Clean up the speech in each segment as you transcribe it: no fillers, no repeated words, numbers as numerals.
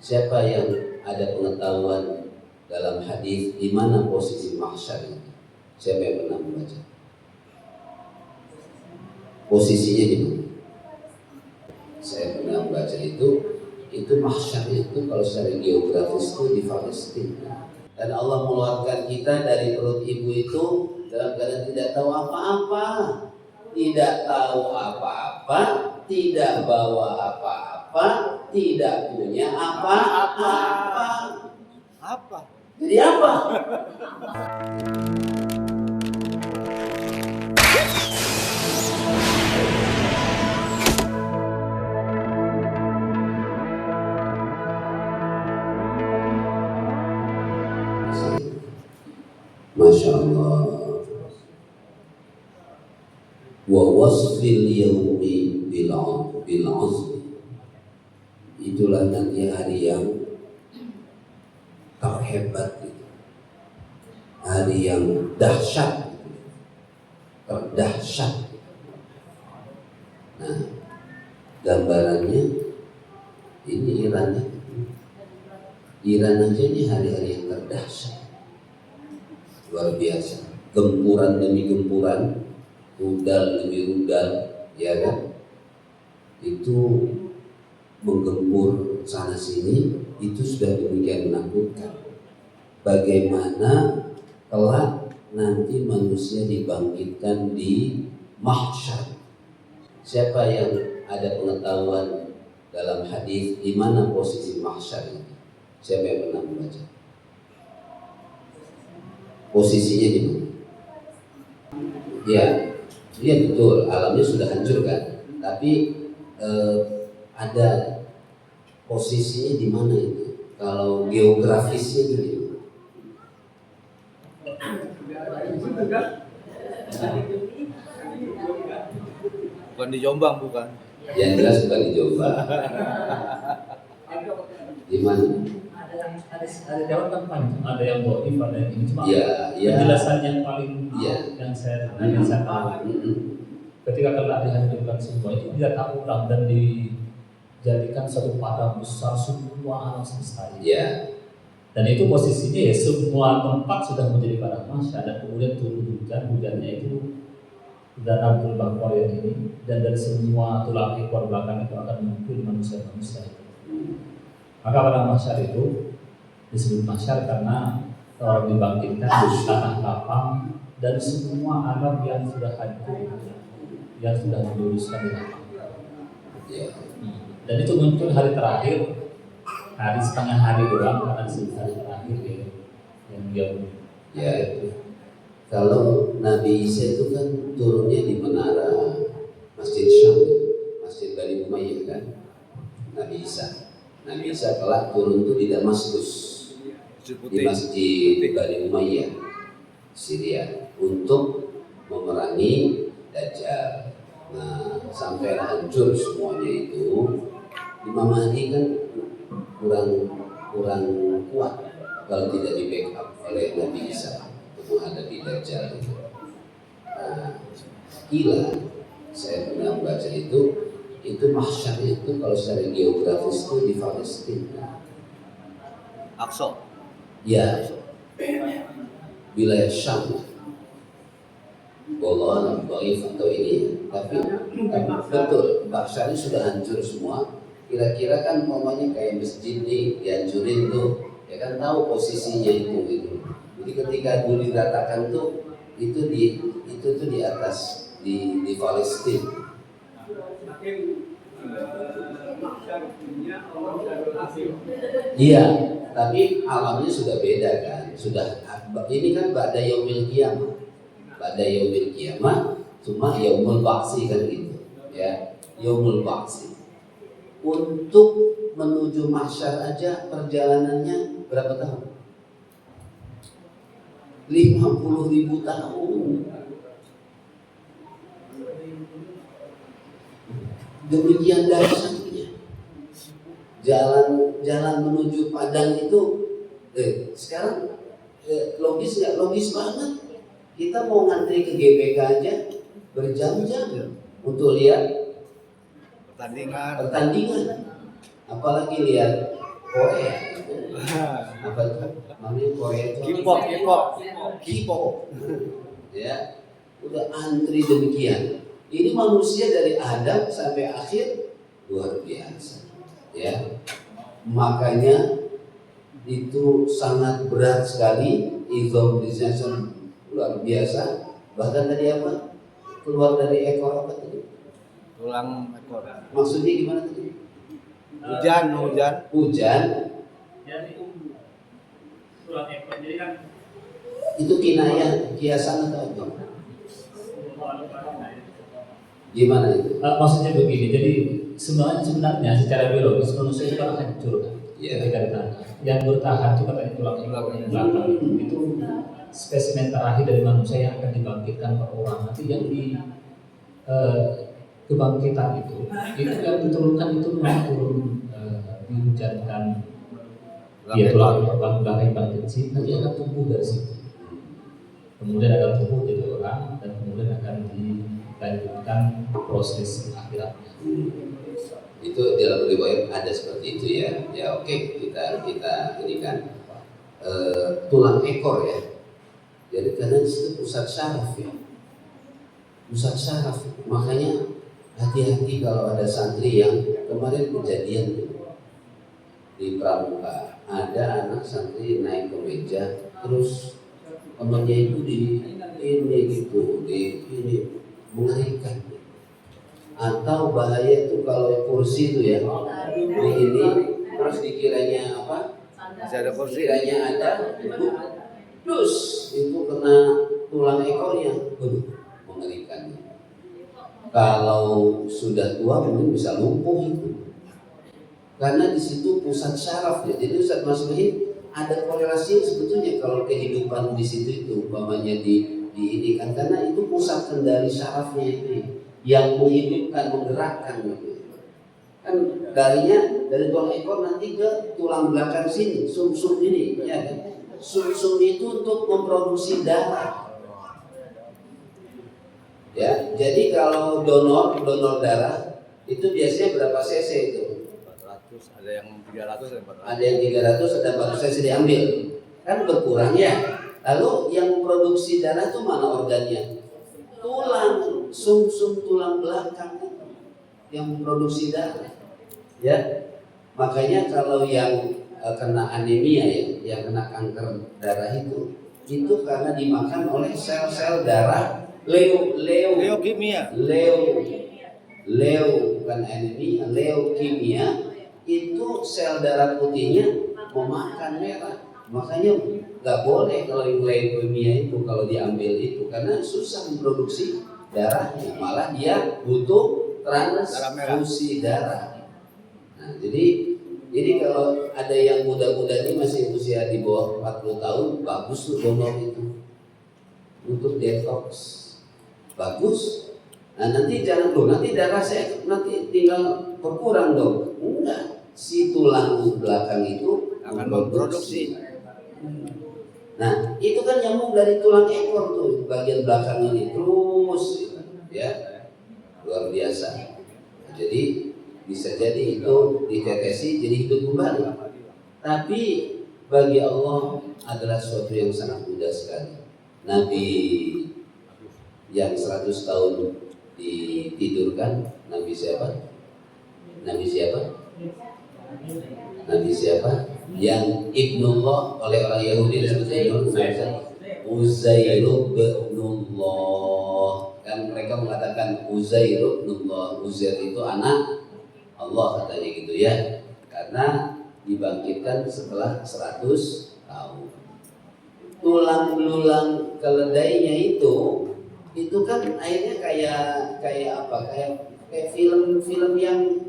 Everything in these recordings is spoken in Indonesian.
Siapa yang ada pengetahuan dalam hadis di mana posisi mahsyar itu? Siapa yang pernah membaca? Posisinya di mana? Saya pernah membaca itu mahsyar itu kalau secara geografis itu di Palestina. Dan Allah mengeluarkan kita dari perut ibu itu dalam keadaan tidak tahu apa-apa, tidak bawa apa-apa, tidak punya apa-apa. Jadi apa? Masya Allah. Wa wasfil yawmi bil azmi. Itulah nanti hari yang terhebat, hari yang dahsyat, terdahsyat. Nah, gambarannya ini Iran aja ini hari-hari yang terdahsyat. Luar biasa, gempuran demi gempuran, rudal demi rudal, ya kan? Itu menggempur sana sini, itu sudah demikian menakutkan. Bagaimana kelak nanti manusia dibangkitkan di mahsyar? Siapa yang ada pengetahuan dalam hadis di mana posisi mahsyar itu? Siapa yang pernah membaca? Posisinya di mana? Ya betul, alamnya sudah hancur kan. Tapi ada posisinya di mana itu? Kalau geografisnya gitu. Bukan di Jombang, bukan? Yang jelas bukan di Jombang. Di mana? Ada jawab kan panjang, ada yang dhaif, ada yang ini. Cuma penjelasan yang paling yang saya tahu, ketika kelak dihancurkan semua itu dia tak ulang dan dijadikan satu padang besar semua alam semesta. Dan itu posisinya ya semua tempat sudah menjadi padang mahsyar, dan kemudian turun hujannya itu dan Abdul Bakar yang ini, dan dari semua tulang ekor belakang itu akan muncul manusia-manusia itu. Maka padang mahsyar itu disebut mahsyar karena orang dibangkitkan dari tanah lapang dan semua alam yang sudah hancur, yang sudah diluruskan di lapang. Dan itu muncul hari terakhir, hari setengah hari doang, karena disebut hari terakhir yang dia Kalau Nabi Isa itu kan turunnya di menara Masjid Syam, Masjid Bani Umayyah kan. Nabi Isa kelak turun itu di Damaskus, di Masjid Bani Umayyah, Syria, untuk memerangi Dajjal. Nah, sampai hancur semuanya itu, Imam Mahdi kan kurang kuat kalau tidak di backup oleh Nabi Isa untuk menghadapi Dajjal itu. Nah, gila, saya pernah baca itu mahsyar itu kalau secara geografis itu di Palestina. Aqsa. Ya, wilayah Syam. Golongan dhaif atau ini, tapi betul, mahsyar ini sudah hancur semua. Kira-kira kan umpamanya kayak masjid nih dihancurin tuh, ya kan tahu posisinya itu. Jadi ketika dulu diratakan tuh itu tuh di atas di Palestina. Iya, tapi alamnya sudah beda kan. Ini kan ba'da yaumil qiyamah, cuma yaumul ba'si kan gitu. Ya, yaumul ba'si. Untuk menuju mahsyar aja perjalanannya berapa tahun? 50.000 tahun. Demikian dahsyatnya. Jalan menuju Padang itu sekarang logis nggak? Logis banget. Kita mau ngantri ke GBK aja berjam-jam untuk lihat pertandingan. Apalagi lihat Korea itu. Apa itu? Namanya Korea itu. K-pop. Ya, udah antri demikian. Ini manusia dari Adam sampai akhir luar biasa. Ya, makanya itu sangat berat sekali, izom disension luar biasa. Bahkan tadi apa? Keluar dari ekor apa tadi? Tulang ekor. Maksudnya gimana tadi? Hujan. Hujan. Jadi tulang ekor jadi kan Itu kinayah, kiasan atau apa? Gimana itu? maksudnya begini, jadi sebenarnya secara biologis manusia itu kan hancur kan. Iya. Ketika ditahan. Yang bertahan itu katanya tulang ekor belakang. Itu spesimen terakhir dari manusia yang akan dibangkitkan per orang. Nanti yang di kebangkitan itu yang diturunkan itu memang turun dihujankan dia tulang belakang yang paling kecil, nanti akan tumbuh dari situ. Kemudian akan tumbuh jadi orang dan kemudian akan dilanjutkan proses akhiratnya. Itu dalam riwayat ada seperti itu ya. Ya oke, kita ini kan tulang ekor ya. Jadi karena di situ pusat syaraf ya. Pusat syaraf. Makanya hati-hati kalau ada santri yang kemarin kejadian di Pramuka, ada anak santri naik ke meja terus temannya itu di ini mengerikan. Atau bahaya itu kalau kursi itu ya di ini terus dikiranya apa? Masih ada kursi. Dikiranya ada terus itu kena tulang ekornya, mengerikan. Kalau sudah tua mungkin bisa lumpuh itu. Karena di situ pusat syaraf ya. Jadi Ustaz Masmuhin ada korelasi sebetulnya kalau kehidupan di situ itu umpamanya di kan karena itu pusat kendali syarafnya itu yang menghidupkan, menggerakkan gitu. Kan dari tulang ekor nanti ke tulang belakang sini, sumsum ini ya kan. Sumsum itu untuk memproduksi darah. Ya, jadi kalau donor darah itu biasanya berapa cc itu? 400, ada yang 300, ada 400. Ada yang 300, ada 400 cc diambil. Kan berkurang ya. Lalu yang produksi darah itu mana organnya? Tulang, sumsum tulang belakang itu yang memproduksi darah. Ya. Makanya kalau yang kena anemia ya, yang kena kanker darah itu karena dimakan oleh sel-sel darah Leukemia bukan anemia, leukemia itu sel darah putihnya memakan merah. Makanya nggak boleh kalau yang leukemia itu kalau diambil itu karena susah memproduksi darahnya, malah dia butuh transfusi darah. Nah, jadi kalau ada yang muda-muda ini masih usia di bawah 40 tahun, bagus tuh donor itu untuk detox. Bagus. Nah nanti jangan nanti darah saya nanti tinggal berkurang dong. Enggak, si tulang belakang itu akan memproduksi. Nah itu kan nyambung dari tulang ekor tuh bagian belakang ini terus ya luar biasa. Jadi bisa jadi itu ditetesi jadi hidup kembali. Tapi bagi Allah adalah sesuatu yang sangat mudah sekali. Nabi yang 100 tahun ditidurkan, Nabi siapa? Nabi siapa? Yang Ibnullah oleh orang Yahudi disebutnya Uzair ibnullah. Kan mereka mengatakan Uzair ibnullah. Uzair itu anak Allah katanya gitu ya. Karena dibangkitkan setelah 100 tahun. Tulang belulang keledainya itu kan akhirnya kayak apa? Kayak film yang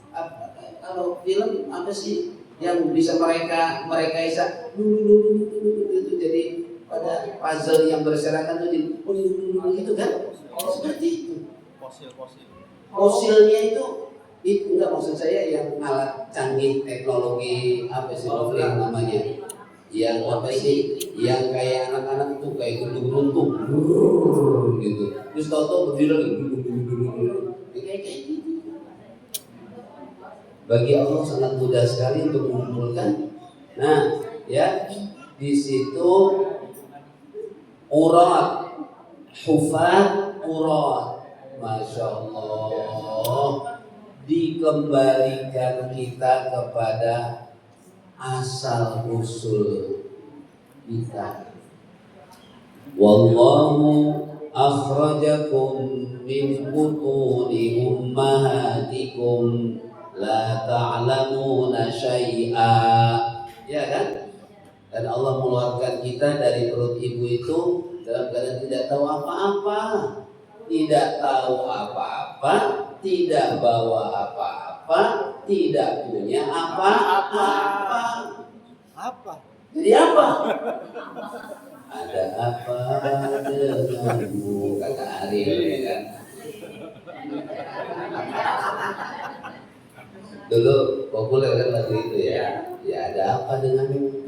apa, kalau film apa sih yang bisa mereka bisa itu jadi pada puzzle yang berserakan itu gitu kan? Seperti itu. Fosilnya itu enggak maksud saya yang alat canggih teknologi apa sih namanya? Yang apa sih? Yang kayak anak-anak itu kayak guntung-guntung gitu. Terus tahu-tahu berdiri lagi kayak gitu. Bagi Allah sangat mudah sekali untuk mengumpulkan. Nah, ya, di situ urat, hufat, urat, masya Allah, dikembalikan kita kepada asal usul kita. Wallahu akhrajakum min butuni ummahatikum la ta'lamuna syai'a. Ya kan? Dan Allah mengeluarkan kita dari perut ibu itu dalam keadaan tidak tahu apa-apa, tidak tahu apa-apa, tidak bawa apa-apa, tidak punya apa-apa. Apa? Jadi apa? Ada apa denganmu, kata Ariel, ya kan? Dulu populer kan lagu itu ya. Ya ada apa denganmu?